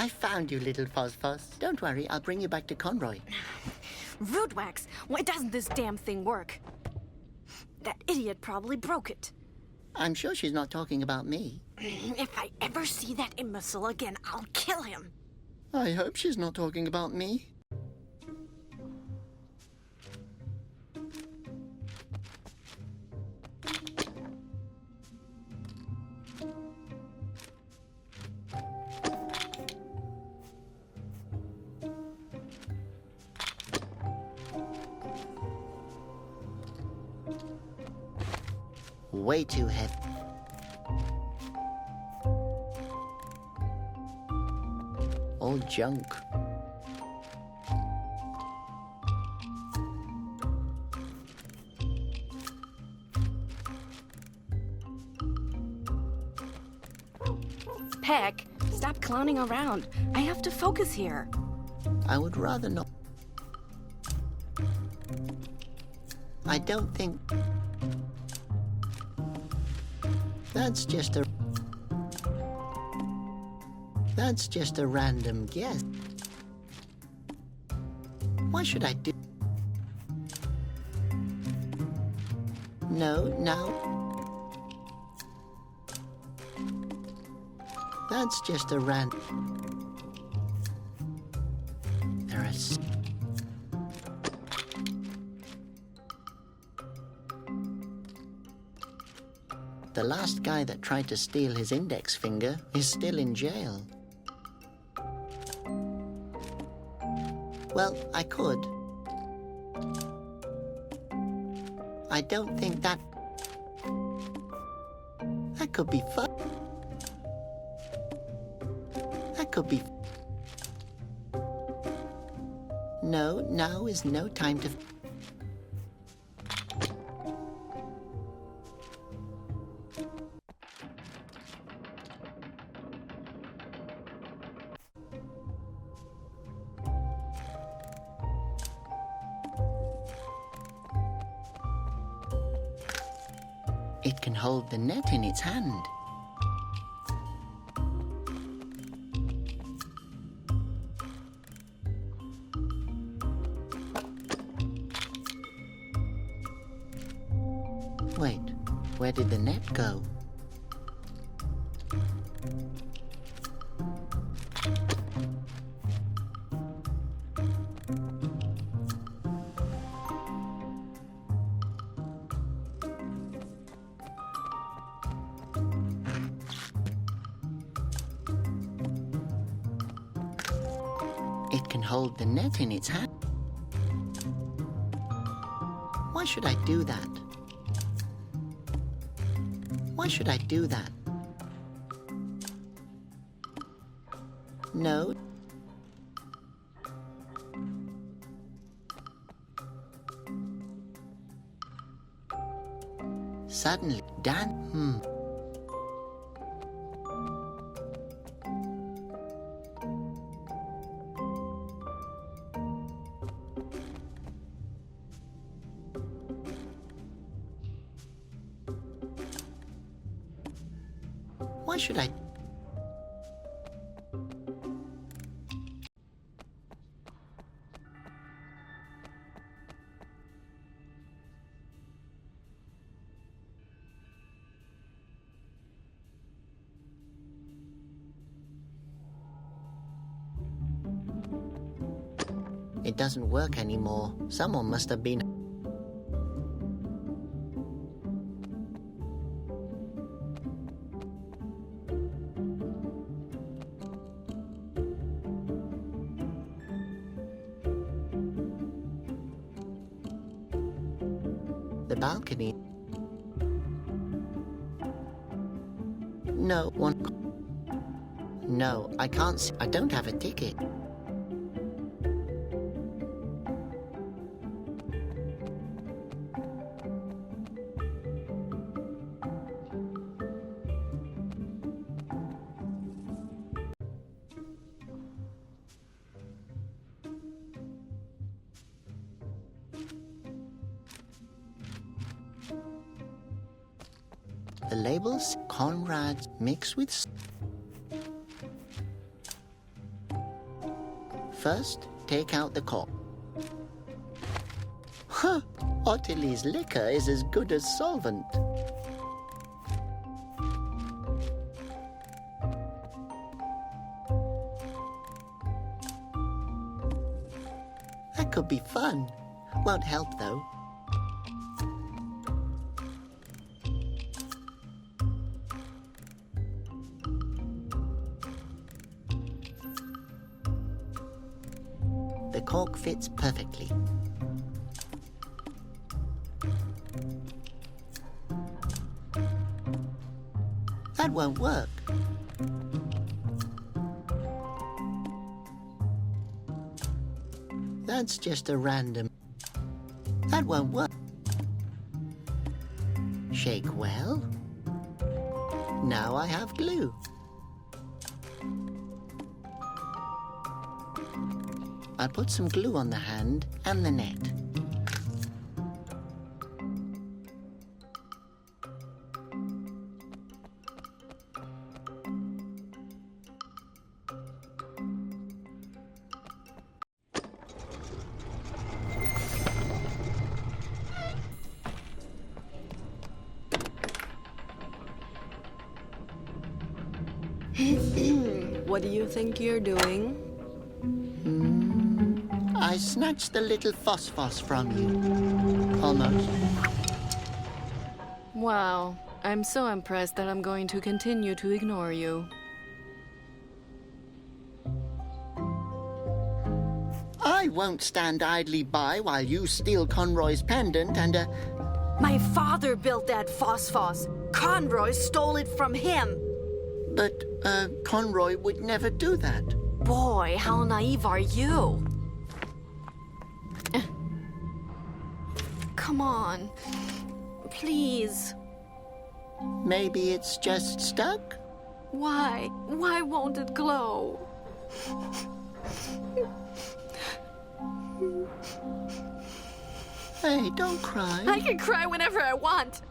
I found you, little Fozfos. Don't worry, I'll bring you back to Conroy. Rootwax, why doesn't this damn thing work? That idiot probably broke it. I'm sure she's not talking about me. If I ever see that imbecile again, I'll kill him. I hope she's not talking about me. Way too heavy. All junk. Peck, stop clowning around. I have to focus here. I would rather not. I don't think... That's just a random guess. Why should I do... No, now... That's just a random... There are... The last guy that tried to steal his index finger is still in jail. Well, I could. I don't think that could be fun. That could be... No, now is no time to... It can hold the net in its hand. Wait, where did the net go? It can hold the net in its hand. Why should I do that? Why should I do that? No. Suddenly, Dan, Why should I? It doesn't work anymore. Someone must have been... The balcony. No, one... No, I can't see. I don't have a ticket. The labels Conrad's mixed with... First, take out the cork. Huh, Ottilie's liquor is as good as solvent. That could be fun. Won't help, though. The cork fits perfectly. That won't work. That's just a random... That won't work. Shake well. Now I have glue. I'll put some glue on the hand and the net. What do you think you're doing? I snatched the little phosphos from you. Almost. Wow, I'm so impressed that I'm going to continue to ignore you. I won't stand idly by while you steal Conroy's pendant and, My father built that phosphos. Conroy stole it from him. But, Conroy would never do that. Boy, how naive are you? Come on. Please. Maybe it's just stuck? Why? Why won't it glow? Hey, don't cry. I can cry whenever I want.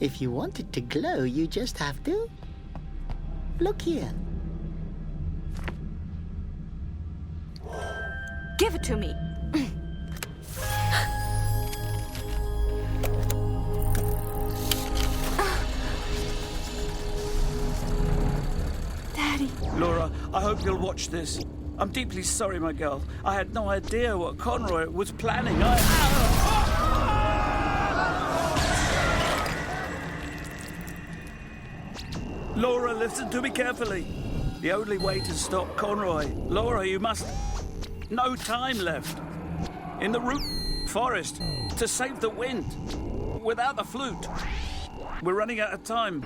If you want it to glow, you just have to... Look here. Give it to me. Daddy. Laura, I hope you'll watch this. I'm deeply sorry, my girl. I had no idea what Conroy was planning. Laura, listen to me carefully. The only way to stop Conroy... Laura, you must... No time left. In the root forest. To save the wind. Without the flute. We're running out of time.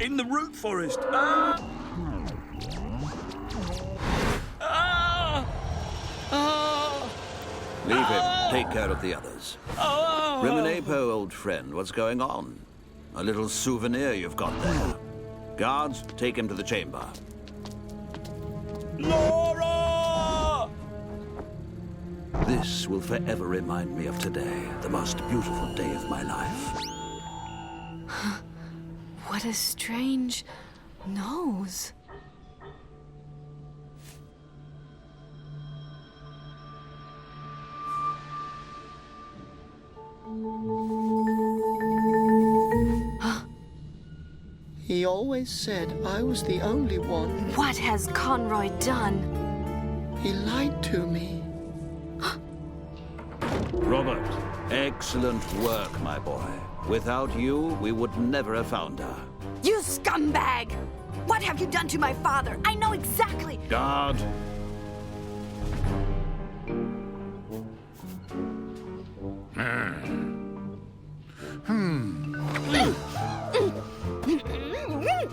In the root forest. Leave him. Take care of the others. Rimenepo, old friend, what's going on? A little souvenir you've got there. Guards, take him to the chamber. Laura! This will forever remind me of today, the most beautiful day of my life. What a strange nose. He always said I was the only one. What has Conroy done? He lied to me. Robert, excellent work, my boy. Without you, we would never have found her. You scumbag! What have you done to my father? I know exactly. Guard!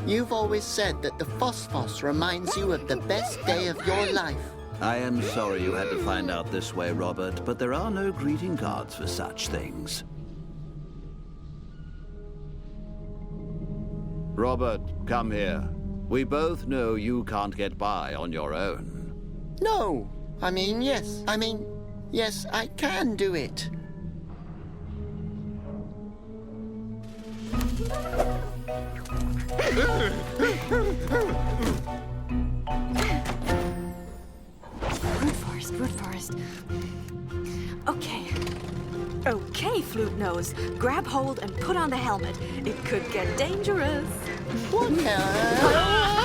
You've always said that the phosphos reminds you of the best day of your life. I am sorry you had to find out this way, Robert, but there are no greeting cards for such things. Robert, come here. We both know you can't get by on your own. No. Yes, I can do it. root forest. Okay. Okay, Flute Nose. Grab hold and put on the helmet. It could get dangerous. What the?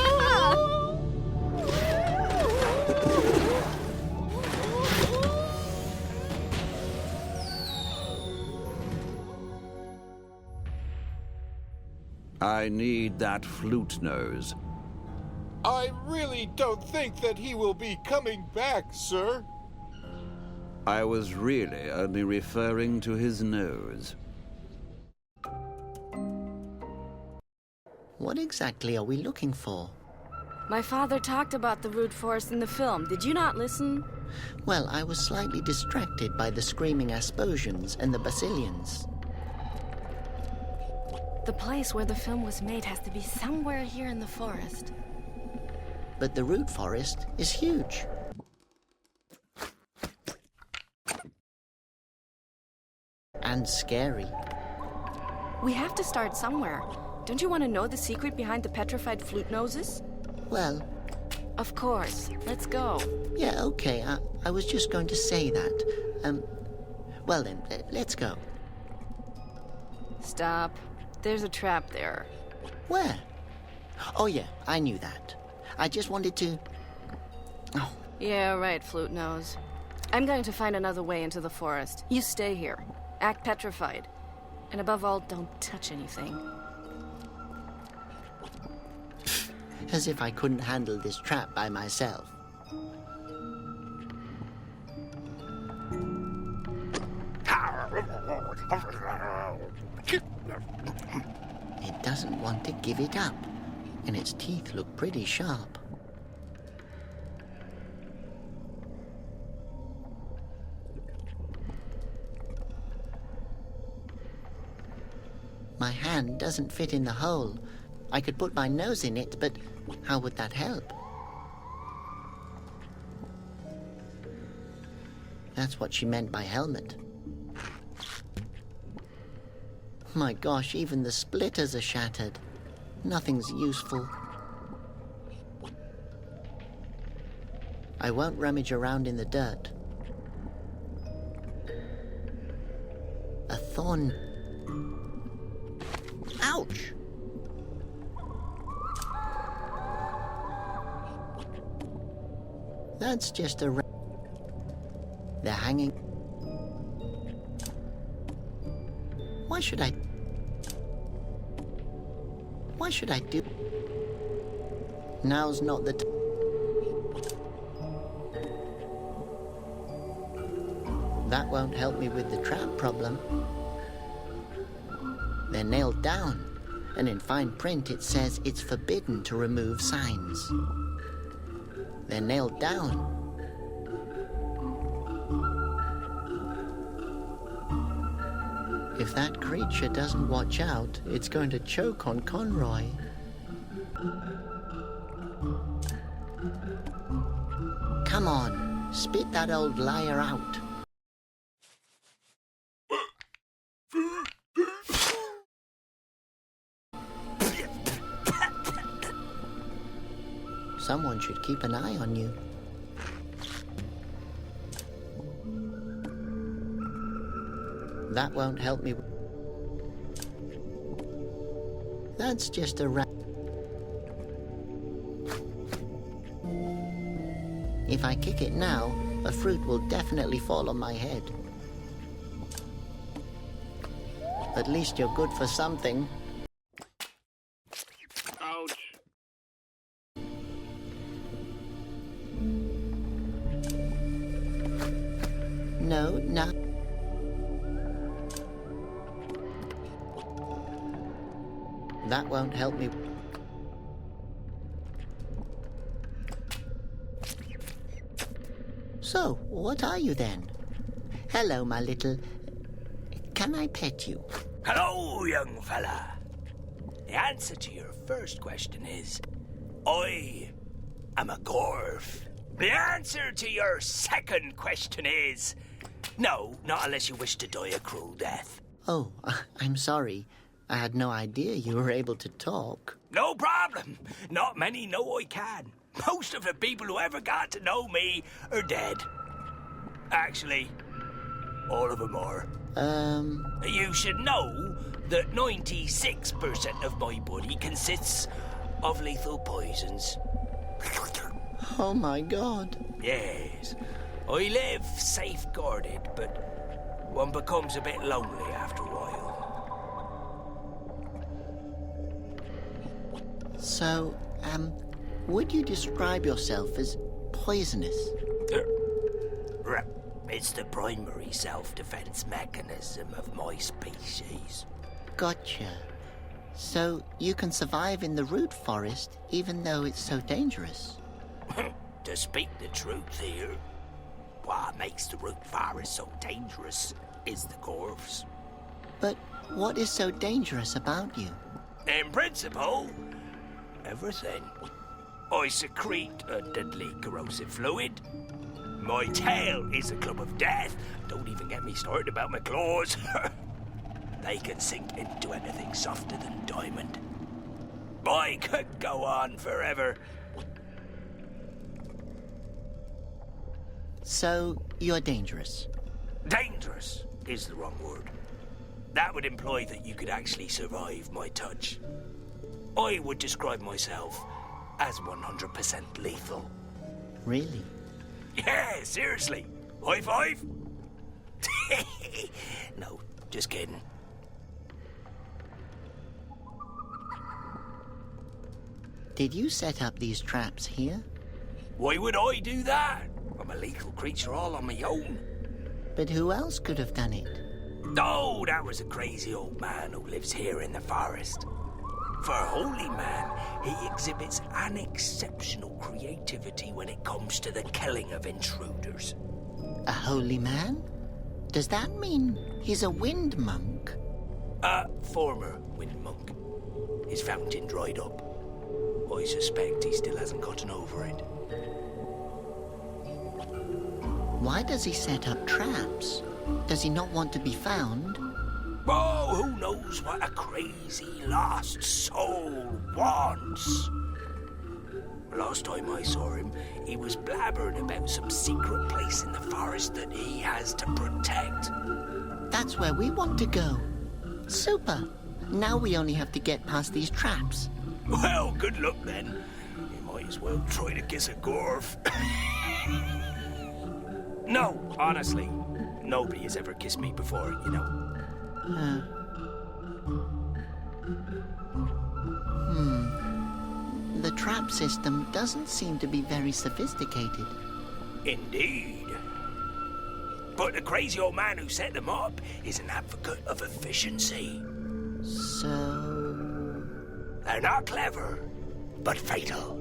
I need that flute nose. I really don't think that he will be coming back, sir. I was really only referring to his nose. What exactly are we looking for? My father talked about the root forest in the film. Did you not listen? Well, I was slightly distracted by the screaming Asposians and the Basilians. The place where the film was made has to be somewhere here in the forest. But the root forest is huge. And scary. We have to start somewhere. Don't you want to know the secret behind the petrified flute noses? Well, Of course. Let's go. yeah, okay, I was just going to say that. Well then, let's go. Stop. There's a trap there. Where? Oh yeah, I knew that. I just wanted to... Oh, Yeah, right, Flute Nose. I'm going to find another way into the forest. You stay here. Act petrified. And above all, don't touch anything. as if I couldn't handle this trap by myself. It doesn't want to give it up, and its teeth look pretty sharp. My hand doesn't fit in the hole. I could put my nose in it, but how would that help? That's what she meant by helmet. My gosh, even the splitters are shattered. Nothing's useful. I won't rummage around in the dirt. A thorn. Ouch! That's just a... They're hanging... Why should I do... Now's not the... That won't help me with the trap problem. They're nailed down, and in fine print it says it's forbidden to remove signs. They're nailed down. If that creature doesn't watch out, it's going to choke on Conroy. Come on, spit that old liar out. Someone should keep an eye on you. That won't help me. That's just a rat. If I kick it now, a fruit will definitely fall on my head. At least you're good for something. Ouch. No, no. That won't help me. So, what are you then? Hello, my little... Can I pet you? Hello, young fella. The answer to your first question is, I am a Gorf. The answer to your second question is, no, not unless you wish to die a cruel death. Oh, I'm sorry. I had no idea you were able to talk. No problem. Not many know I can. Most of the people who ever got to know me are dead. Actually, all of them are. You should know that 96% of my body consists of lethal poisons. Oh my god. Yes. I live safeguarded, but one becomes a bit lonely after a while. So, would you describe yourself as poisonous? It's the primary self-defense mechanism of my species. Gotcha. So, you can survive in the root forest even though it's so dangerous? To speak the truth here, what makes the root forest so dangerous is the corvs. But what is so dangerous about you? In principle, everything. I secrete a deadly corrosive fluid. My tail is a club of death. Don't even get me started about my claws. They can sink into anything softer than diamond. I could go on forever. So, you're dangerous? Dangerous is the wrong word. That would imply that you could actually survive my touch. I would describe myself as 100% lethal. Really? Yeah, seriously. High five? No, just kidding. Did you set up these traps here? Why would I do that? I'm a lethal creature all on my own. But who else could have done it? Oh, that was a crazy old man who lives here in the forest. For a holy man, he exhibits an exceptional creativity when it comes to the killing of intruders. A holy man? Does that mean he's a wind monk? A former wind monk. His fountain dried up. I suspect he still hasn't gotten over it. Why does he set up traps? Does he not want to be found? Oh, who knows what a crazy lost soul wants? Last time I saw him, he was blabbering about some secret place in the forest that he has to protect. That's where we want to go. Super. Now we only have to get past these traps. Well, good luck then. You might as well try to kiss a Gorf. No, honestly. Nobody has ever kissed me before, you know. The trap system doesn't seem to be very sophisticated. Indeed. But the crazy old man who set them up is an advocate of efficiency. So... They're not clever, but fatal.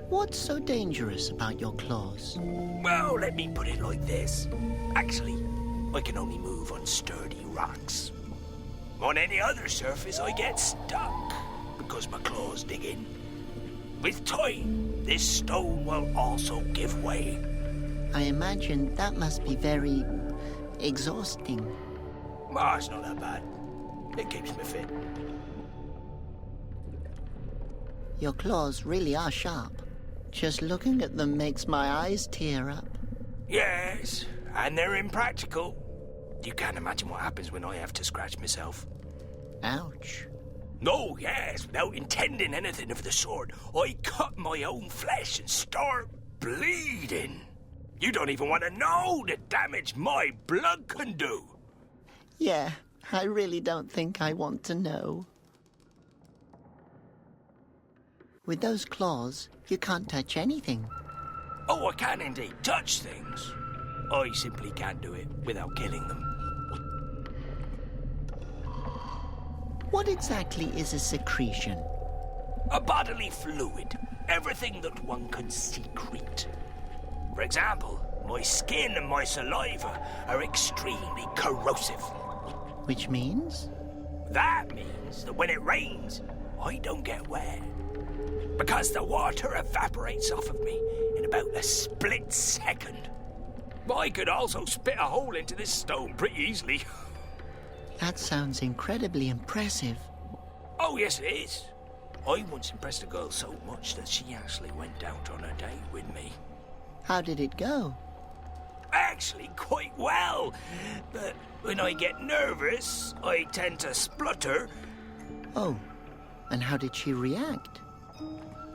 What's so dangerous about your claws? Well, let me put it like this. Actually, I can only move on sturdy rocks. On any other surface, I get stuck because my claws dig in. With time, this stone will also give way. I imagine that must be very... exhausting. Oh, it's not that bad. It keeps me fit. Your claws really are sharp. Just looking at them makes my eyes tear up. Yes, and they're impractical. You can't imagine what happens when I have to scratch myself. Ouch. No, yes, without intending anything of the sort, I cut my own flesh and start bleeding. You don't even want to know the damage my blood can do. Yeah, I really don't think I want to know. With those claws, you can't touch anything. Oh, I can indeed touch things. I simply can't do it without killing them. What exactly is a secretion? A bodily fluid. Everything that one can secrete. For example, my skin and my saliva are extremely corrosive. Which means? That means that when it rains, I don't get wet. Because the water evaporates off of me in about a split second. I could also spit a hole into this stone pretty easily. That sounds incredibly impressive. Oh, yes, it is. I once impressed a girl so much that she actually went out on a date with me. How did it go? Actually, quite well. But when I get nervous, I tend to splutter. Oh, and how did she react?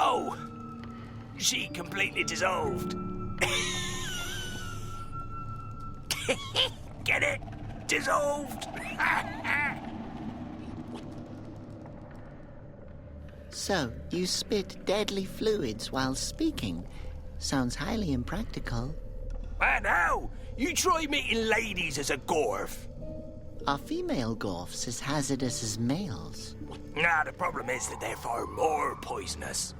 Oh, she completely dissolved. Get it? Dissolved. So, you spit deadly fluids while speaking. Sounds highly impractical. And now, you try meeting ladies as a gorf. Are female gorfs as hazardous as males? Nah, the problem is that they're far more poisonous.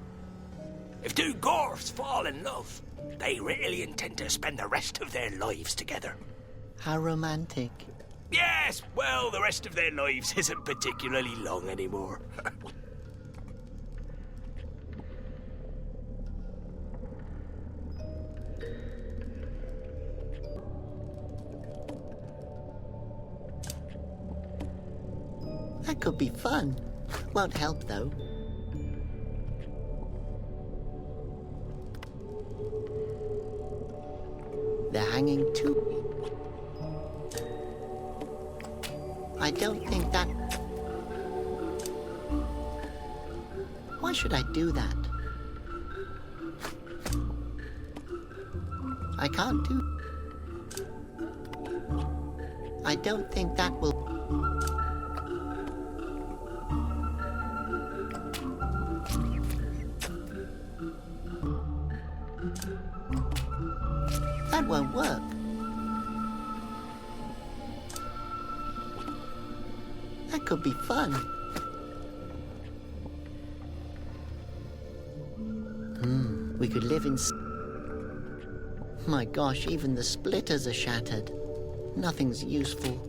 If two gorfs fall in love, they really intend to spend the rest of their lives together. How romantic. Yes, well, the rest of their lives isn't particularly long anymore. That could be fun. Won't help, though. They're hanging too. I don't think that... Why should I do that? I can't do... I don't think that will... That won't work. That could be fun. We could live in... My gosh, even the splitters are shattered. Nothing's useful.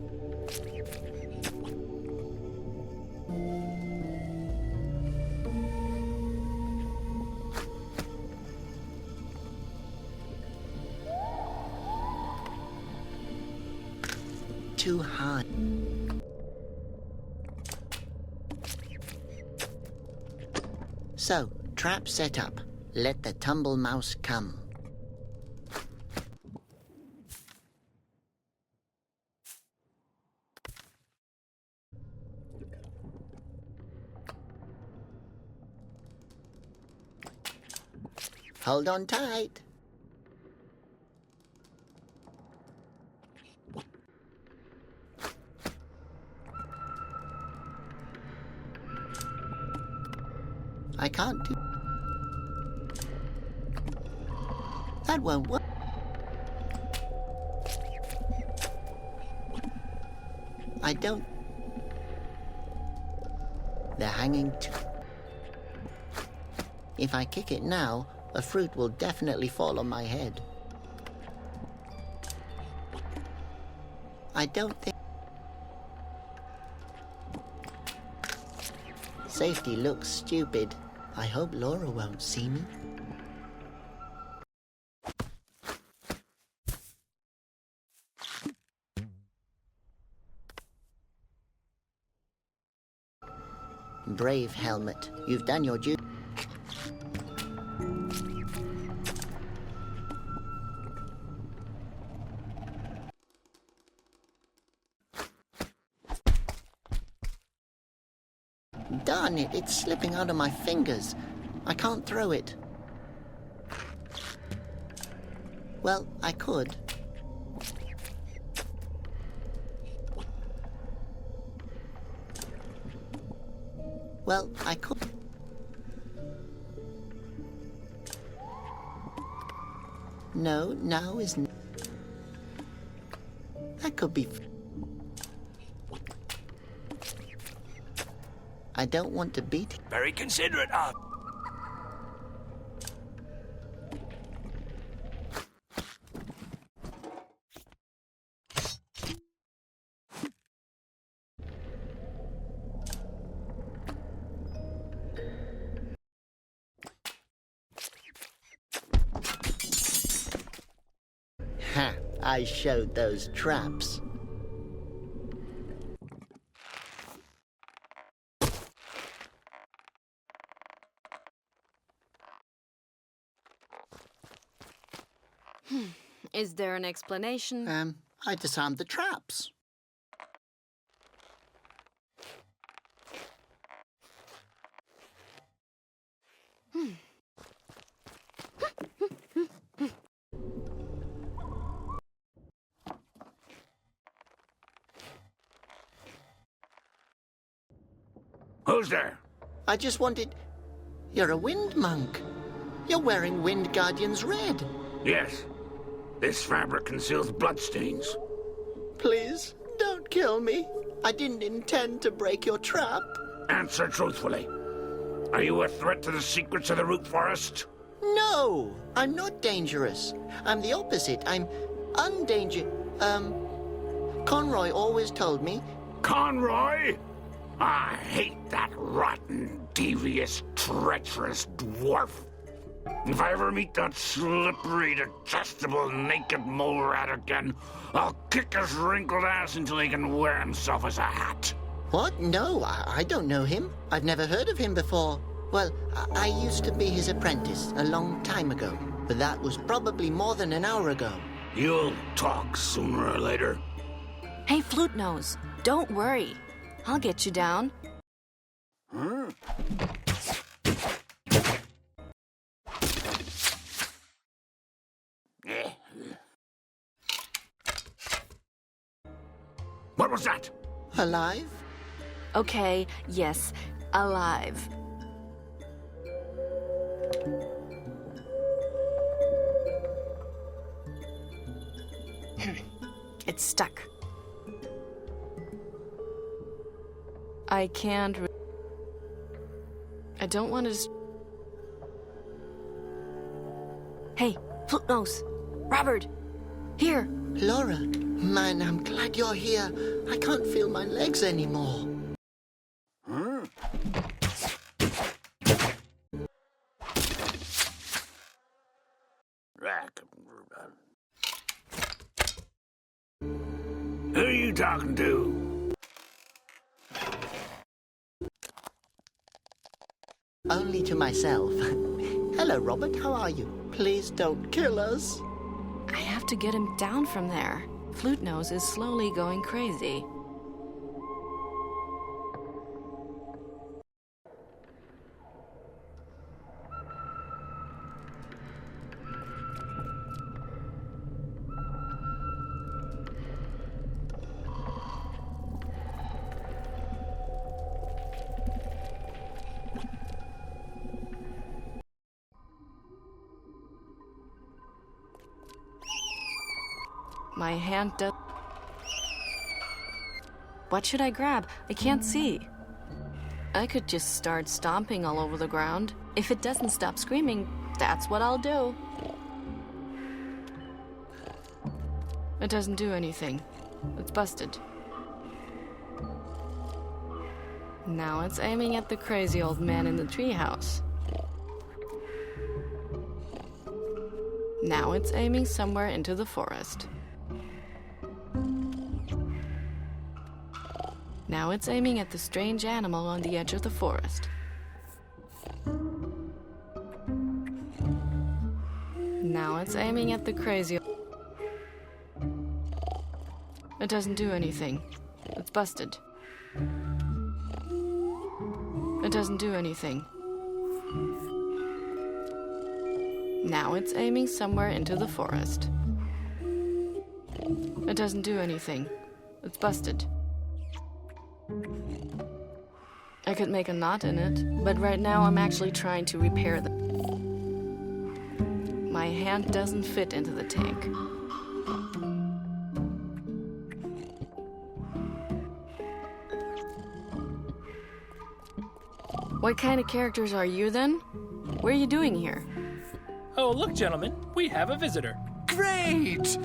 Too hard. So, trap set up. Let the tumble mouse come. Hold on tight. I can't do... That won't work. I don't... They're hanging too... If I kick it now, a fruit will definitely fall on my head. I don't think... Safety looks stupid. I hope Laura won't see me. Brave helmet, you've done your duty. Darn it, it's slipping out of my fingers. I can't throw it. Well, I could. Well, I could. No, now isn't. That could be. I don't want to beat. Very considerate of. Ha! I showed those traps. Is there an explanation? I disarmed the traps. Who's there? I just wanted... You're a wind monk. You're wearing Wind Guardian's red. Yes. This fabric conceals bloodstains. Please, don't kill me. I didn't intend to break your trap. Answer truthfully. Are you a threat to the secrets of the root forest? No, I'm not dangerous. I'm the opposite. I'm Conroy always told me... Conroy? I hate that rotten, devious, treacherous dwarf. If I ever meet that slippery, detestable, naked mole rat again, I'll kick his wrinkled ass until he can wear himself as a hat. What? No, I don't know him. I've never heard of him before. Well, I used to be his apprentice a long time ago, but that was probably more than an hour ago. You'll talk sooner or later. Hey, Flute Nose, don't worry. I'll get you down. Huh? What was that? Alive? Okay, yes, alive. It's stuck. I can't... I don't want to... Hey, Flute Nose! Robert! Here! Laura, man, I'm glad you're here. I can't feel my legs anymore. Huh? Who are you talking to? Only to myself. Hello, Robert, how are you? Please don't kill us. I have to get him down from there. Flute Nose is slowly going crazy. My hand does... What should I grab? I can't see. I could just start stomping all over the ground. If it doesn't stop screaming, that's what I'll do. It doesn't do anything. It's busted. Now it's aiming at the crazy old man in the treehouse. Now it's aiming somewhere into the forest. Now it's aiming at the strange animal on the edge of the forest. Now it's aiming at the crazy... It doesn't do anything. It's busted. It doesn't do anything. Now it's aiming somewhere into the forest. It doesn't do anything. It's busted. I could make a knot in it, but right now I'm actually trying to repair the... My hand doesn't fit into the tank. What kind of characters are you then? What are you doing here? Oh, look, gentlemen, we have a visitor. Great!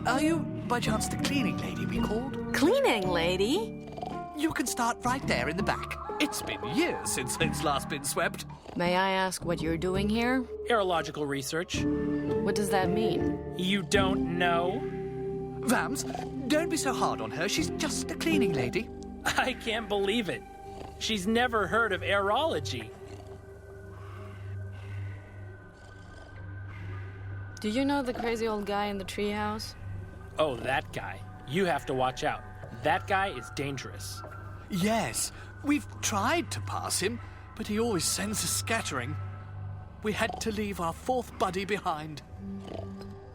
Are you, by chance, the cleaning lady we called? Cleaning lady? You can start right there in the back. It's been years since it's last been swept. May I ask what you're doing here? Aerological research. What does that mean? You don't know? Vams, don't be so hard on her. She's just a cleaning lady. I can't believe it. She's never heard of aerology. Do you know the crazy old guy in the treehouse? Oh, that guy. You have to watch out. That guy is dangerous. Yes, we've tried to pass him, but he always sends us scattering. We had to leave our fourth buddy behind.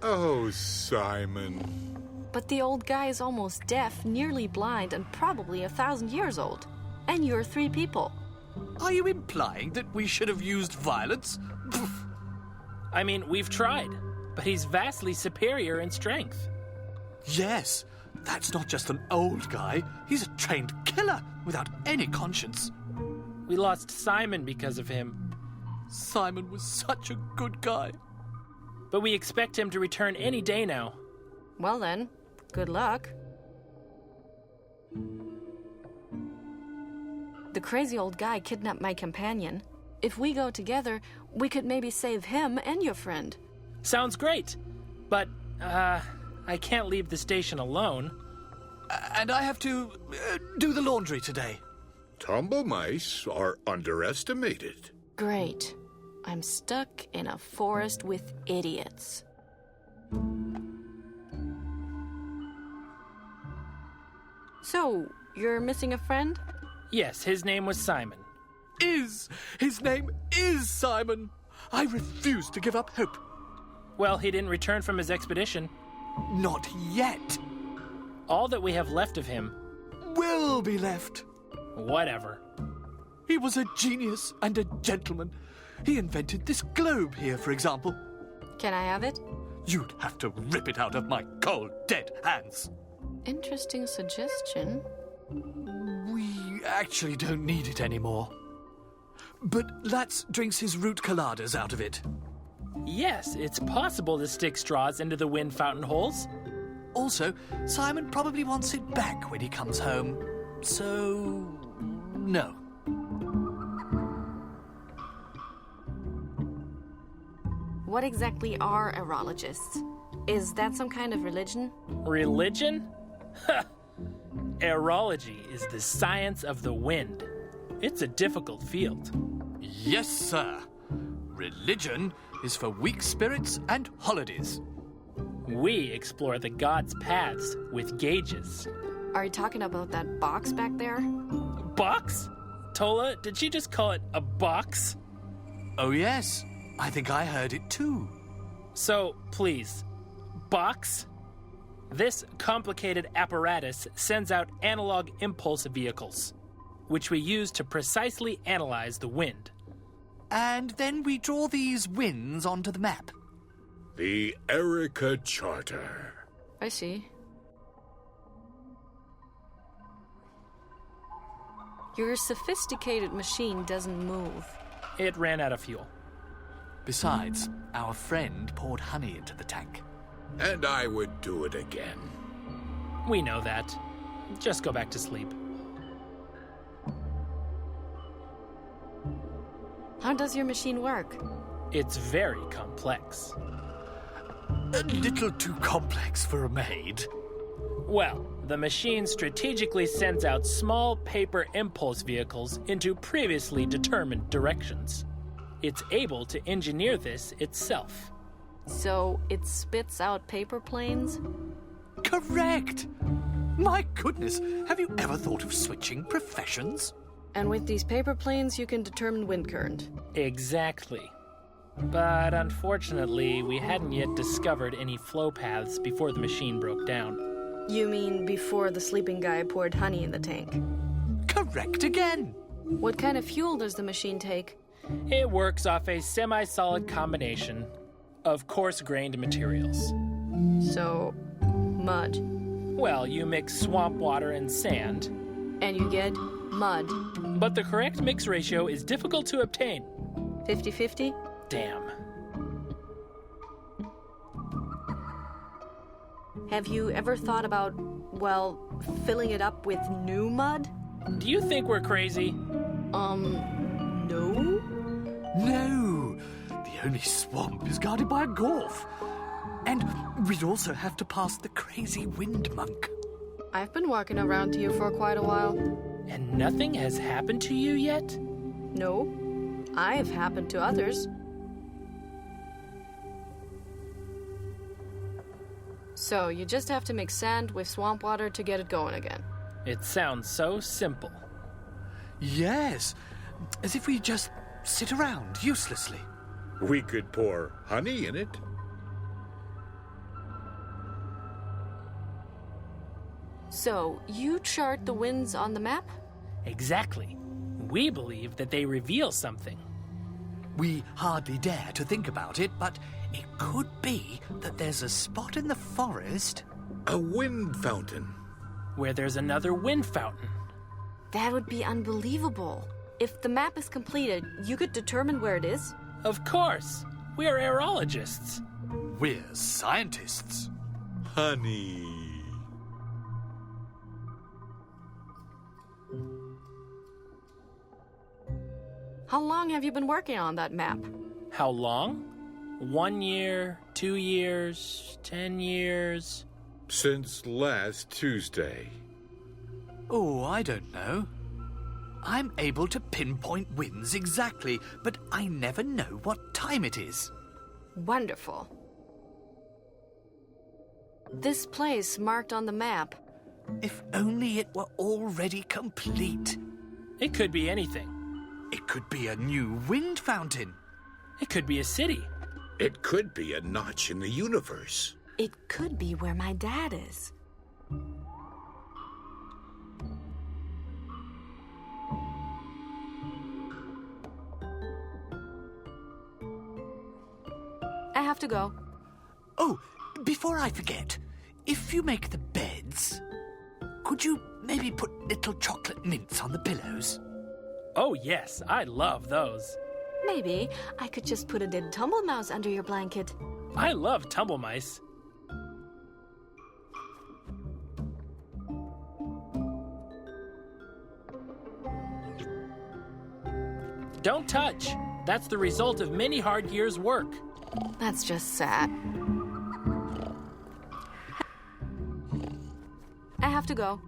Oh, Simon. But the old guy is almost deaf, nearly blind, and probably 1,000 years old. And you're 3 people. Are you implying that we should have used violence? I mean, we've tried, but he's vastly superior in strength. Yes, that's not just an old guy. He's a trained killer without any conscience. We lost Simon because of him. Simon was such a good guy. But we expect him to return any day now. Well then, good luck. The crazy old guy kidnapped my companion. If we go together, we could maybe save him and your friend. Sounds great. But, I can't leave the station alone. And I have to do the laundry today. Tumble mice are underestimated. Great. I'm stuck in a forest with idiots. So, you're missing a friend? Yes, his name was Simon. His name is Simon. I refuse to give up hope. Well, he didn't return from his expedition. Not yet. All that we have left of him. Will be left. Whatever. He was a genius and a gentleman. He invented this globe here, for example. Can I have it? You'd have to rip it out of my cold, dead hands. Interesting suggestion. We actually don't need it anymore. But Latz drinks his root coladas out of it. Yes, it's possible to stick straws into the wind fountain holes. Also, Simon probably wants it back when he comes home. So, no. What exactly are aerologists? Is that some kind of religion? Religion? Ha! Aerology is the science of the wind. It's a difficult field. Yes, sir. Religion is for weak spirits and holidays. We explore the gods' paths with gauges. Are you talking about that box back there? Box? Tola, did she just call it a box? Oh, yes. I think I heard it too. So, please, box? This complicated apparatus sends out analog impulse vehicles, which we use to precisely analyze the wind. And then we draw these winds onto the map. The Erica Charter. I see. Your sophisticated machine doesn't move. It ran out of fuel. Besides, our friend poured honey into the tank. And I would do it again. We know that. Just go back to sleep. How does your machine work? It's very complex. A little too complex for a maid. Well, the machine strategically sends out small paper impulse vehicles into previously determined directions. It's able to engineer this itself. So it spits out paper planes? Correct! My goodness, have you ever thought of switching professions? And with these paper planes, you can determine wind current. Exactly. But unfortunately, we hadn't yet discovered any flow paths before the machine broke down. You mean before the sleeping guy poured honey in the tank? Correct again! What kind of fuel does the machine take? It works off a semi-solid combination of coarse-grained materials. So, mud. Well, you mix swamp water and sand. And you get mud. But the correct mix ratio is difficult to obtain. 50-50? Damn. Have you ever thought about, well, filling it up with new mud? Do you think we're crazy? No? No! The only swamp is guarded by a gorf. And we'd also have to pass the crazy wind monk. I've been walking around here for quite a while. And nothing has happened to you yet? No. I've happened to others. So, you just have to mix sand with swamp water to get it going again. It sounds so simple. Yes, as if we just sit around uselessly. We could pour honey in it. So, you chart the winds on the map? Exactly. We believe that they reveal something. We hardly dare to think about it, but it could be that there's a spot in the forest. A wind fountain. Where there's another wind fountain. That would be unbelievable. If the map is completed, you could determine where it is? Of course. We're aerologists. We're scientists. Honey. How long have you been working on that map? How long? 1 year, 2 years, 10 years. Since last Tuesday. Oh, I don't know. I'm able to pinpoint winds exactly, but I never know what time it is. Wonderful. This place marked on the map. If only it were already complete. It could be anything. It could be a new wind fountain. It could be a city. It could be a notch in the universe. It could be where my dad is. I have to go. Oh, before I forget, if you make the beds, could you maybe put little chocolate mints on the pillows? Oh, yes, I love those. Maybe I could just put a little tumble mouse under your blanket. I love tumble mice. Don't touch. That's the result of many hard years' work. That's just sad. I have to go.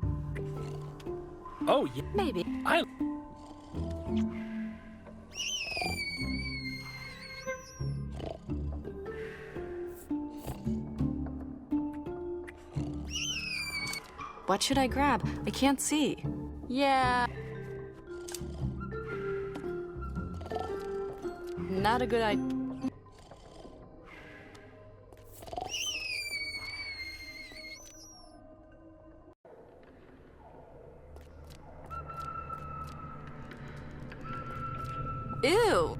Oh, yeah. Maybe. What should I grab? I can't see. Yeah. Not a good idea. Ew.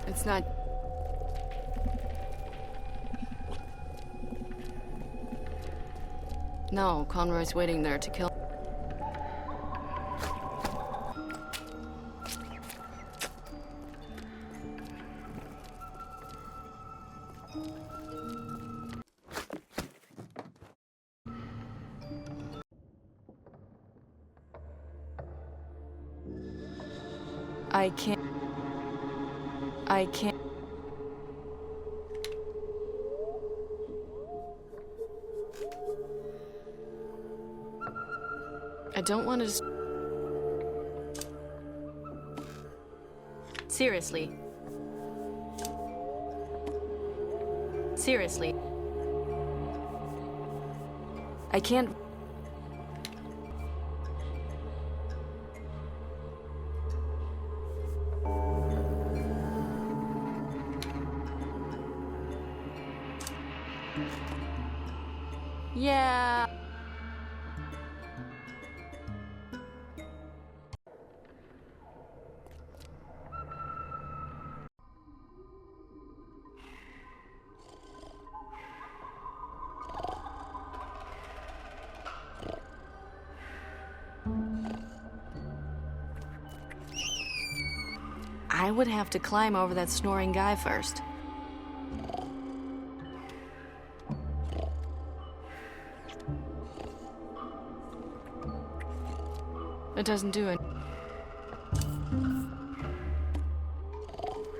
It's not... No, Conroy's waiting there to kill... I can't... I don't want to... Seriously. Seriously. I can't... Yeah. I would have to climb over that snoring guy first. It doesn't do it.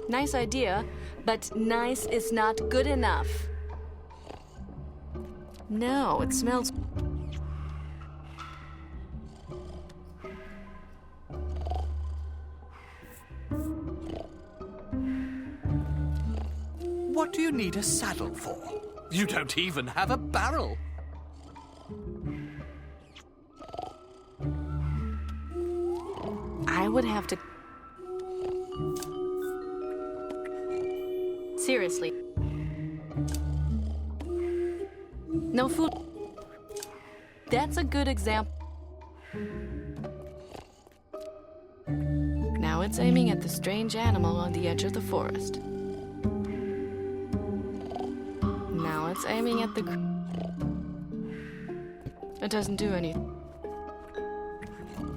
Nice idea, but nice is not good enough. No, it smells... What do you need a saddle for? You don't even have a barrel. I would have to... Seriously. No food. That's a good example. Now it's aiming at the strange animal on the edge of the forest. Now it's aiming at the... It doesn't do anything.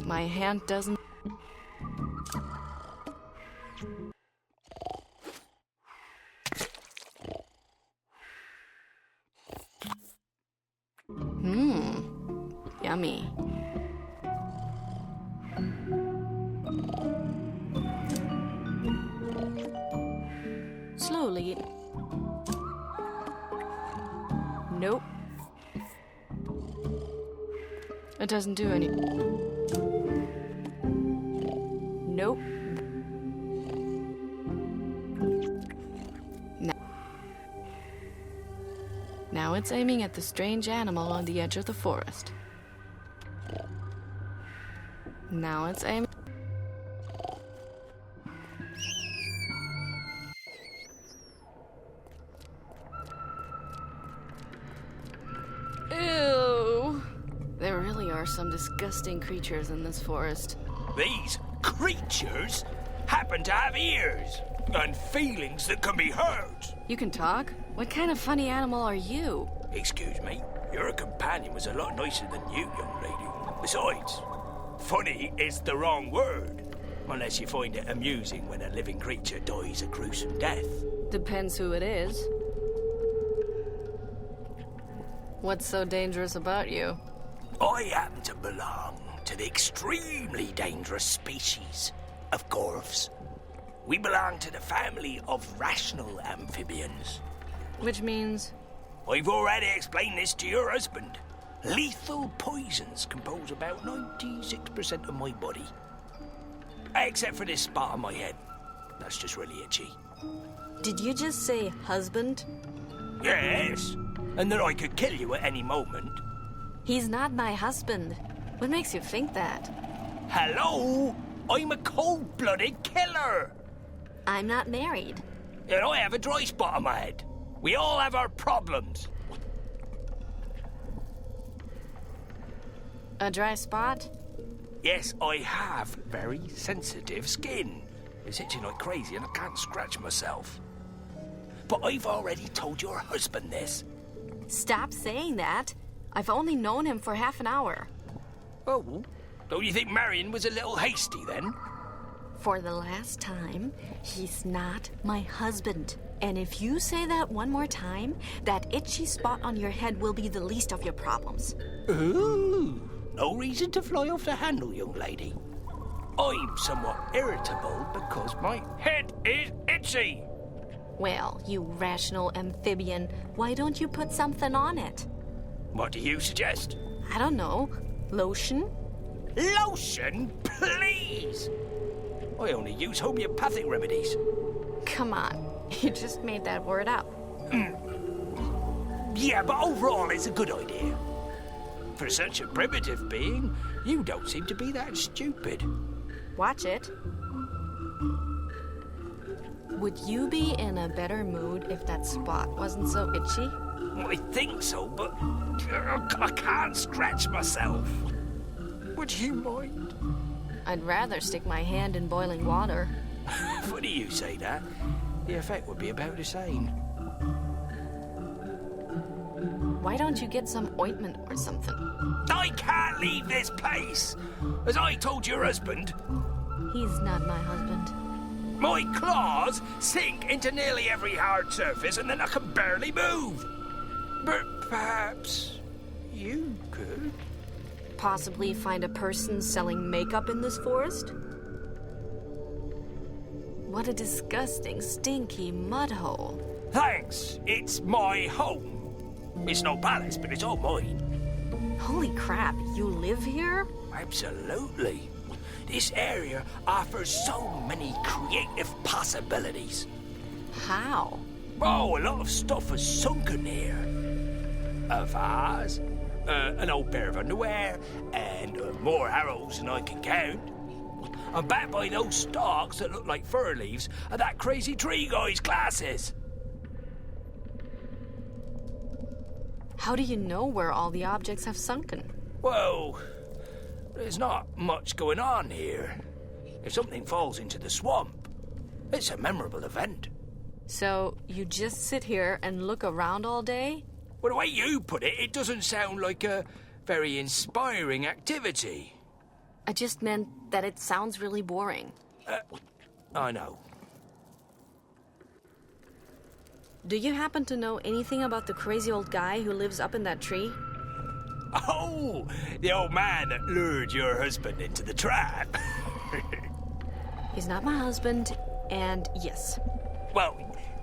My hand doesn't... Yummy. Slowly. Nope. It doesn't do any... Nope. Now it's aiming at the strange animal on the edge of the forest. Now it's aiming... Ew! There really are some disgusting creatures in this forest. These creatures happen to have ears and feelings that can be heard. You can talk? What kind of funny animal are you? Excuse me, your companion was a lot nicer than you, young lady. Besides, funny is the wrong word. Unless you find it amusing when a living creature dies a gruesome death. Depends who it is. What's so dangerous about you? I happen to belong to the extremely dangerous species of gorfs. We belong to the family of rational amphibians. Which means? I've already explained this to your husband. Lethal poisons compose about 96% of my body. Except for this spot on my head. That's just really itchy. Did you just say husband? Yes, and that I could kill you at any moment. He's not my husband. What makes you think that? Hello? I'm a cold-blooded killer. I'm not married. And I have a dry spot on my head. We all have our problems. A dry spot? Yes, I have very sensitive skin. It's itching like crazy and I can't scratch myself. But I've already told your husband this. Stop saying that. I've only known him for half an hour. Oh, don't you think Marion was a little hasty then? For the last time, he's not my husband. And if you say that one more time, that itchy spot on your head will be the least of your problems. Ooh, no reason to fly off the handle, young lady. I'm somewhat irritable because my head is itchy. Well, you rational amphibian, why don't you put something on it? What do you suggest? I don't know. Lotion? Lotion, please! I only use homeopathic remedies. Come on, you just made that word up. Yeah, but overall it's a good idea. For such a primitive being, you don't seem to be that stupid. Watch it. Would you be in a better mood if that spot wasn't so itchy? I think so, but I can't scratch myself. Would you mind? I'd rather stick my hand in boiling water. Funny you say that. The effect would be about the same. Why don't you get some ointment or something? I can't leave this place! As I told your husband, He's not my husband. my claws sink into nearly every hard surface and then I can barely move. But perhaps you could. Possibly find a person selling makeup in this forest? What a disgusting, stinky mud hole. Thanks, it's my home. It's no palace, but it's all mine. Holy crap, you live here? Absolutely. This area offers so many creative possibilities. How? Oh, a lot of stuff has sunken here. A vase, an old pair of underwear, and more arrows than I can count. I'm back by those stalks that look like fir leaves and that crazy tree guy's glasses. How do you know where all the objects have sunken? Well, there's not much going on here. If something falls into the swamp, it's a memorable event. So, you just sit here and look around all day? Well, the way you put it, it doesn't sound like a very inspiring activity. I just meant that it sounds really boring. I know. Do you happen to know anything about the crazy old guy who lives up in that tree? Oh, the old man that lured your husband into the trap. He's not my husband, and yes. Well,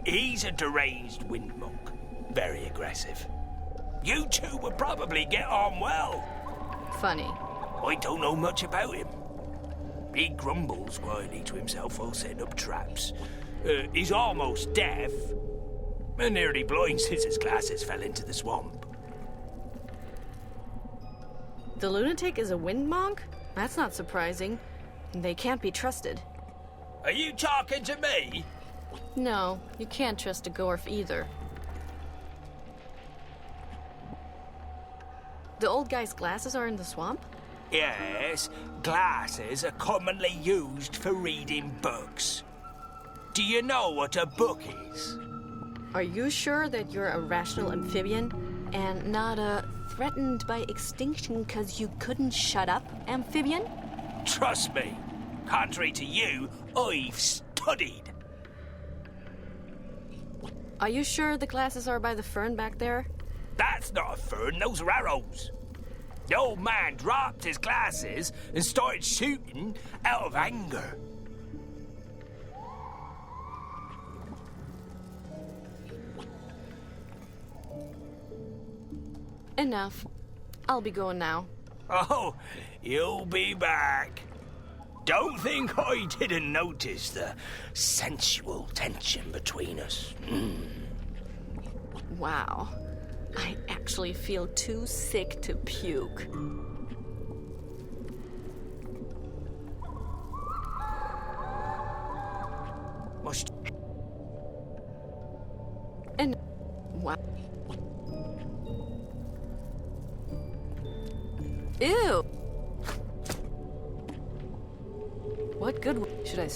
he's a deranged wind monk. Very aggressive. You two would probably get on well. Funny. I don't know much about him. He grumbles quietly to himself while setting up traps. He's almost deaf, and nearly blind since his glasses fell into the swamp. The lunatic is a wind monk? That's not surprising. They can't be trusted. Are you talking to me? No, you can't trust a Gorf either. The old guy's glasses are in the swamp? Yes, glasses are commonly used for reading books. Do you know what a book is? Are you sure that you're a rational amphibian and not a threatened by extinction because you couldn't shut up amphibian? Trust me, contrary to you, I've studied. Are you sure the glasses are by the fern back there? That's not a fern, those are arrows. The old man dropped his glasses and started shooting out of anger. Enough. I'll be going now. Oh, you'll be back. Don't think I didn't notice the sensual tension between us. Wow. I actually feel too sick to puke. Must... And... Wow. Ew! What good should I...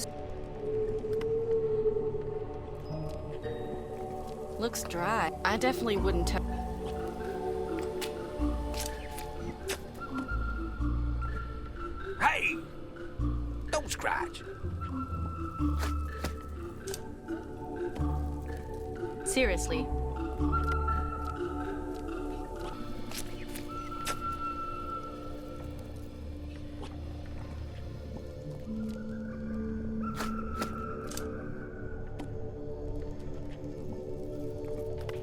Looks dry. I definitely wouldn't tell... Hey! Don't scratch. Seriously.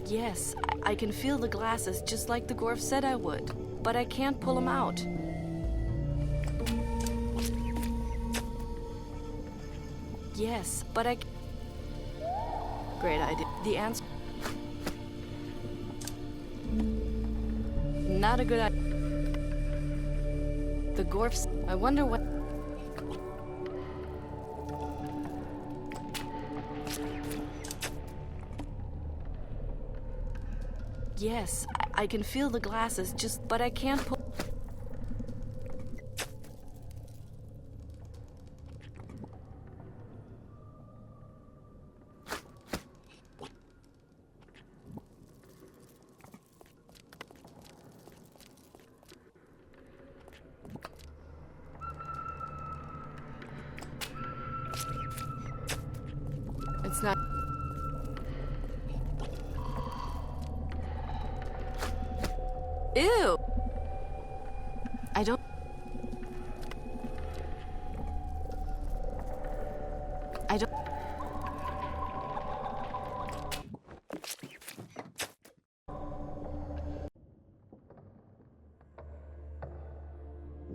Yes, I can feel the glasses just like the Gorf said I would, but I can't pull them out. Yes, but I... Great idea. The answer... Not a good idea. The Gorfs... I wonder what... Yes, I can feel the glasses, but I can't pull... It's not... Ew! I don't...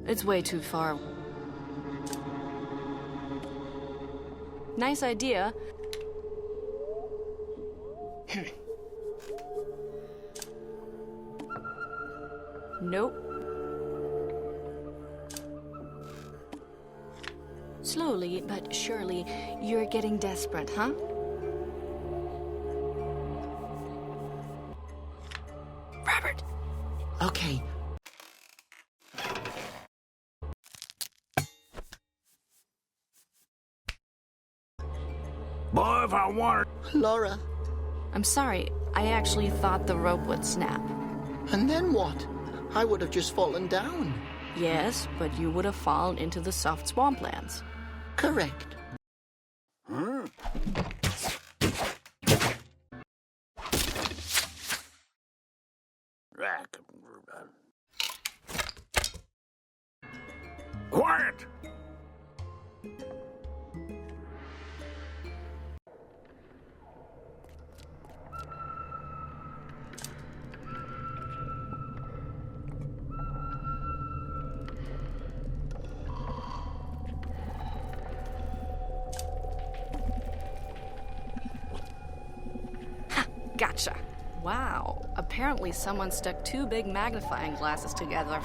It's way too far. Nice idea. Nope. Slowly but surely, you're getting desperate, huh? Robert! Okay. Boy, if I wanted... Laura. I'm sorry, I actually thought the rope would snap. And then what? I would have just fallen down. Yes, but you would have fallen into the soft swamplands. Correct. Quiet! Gotcha. Wow, apparently someone stuck two big magnifying glasses together.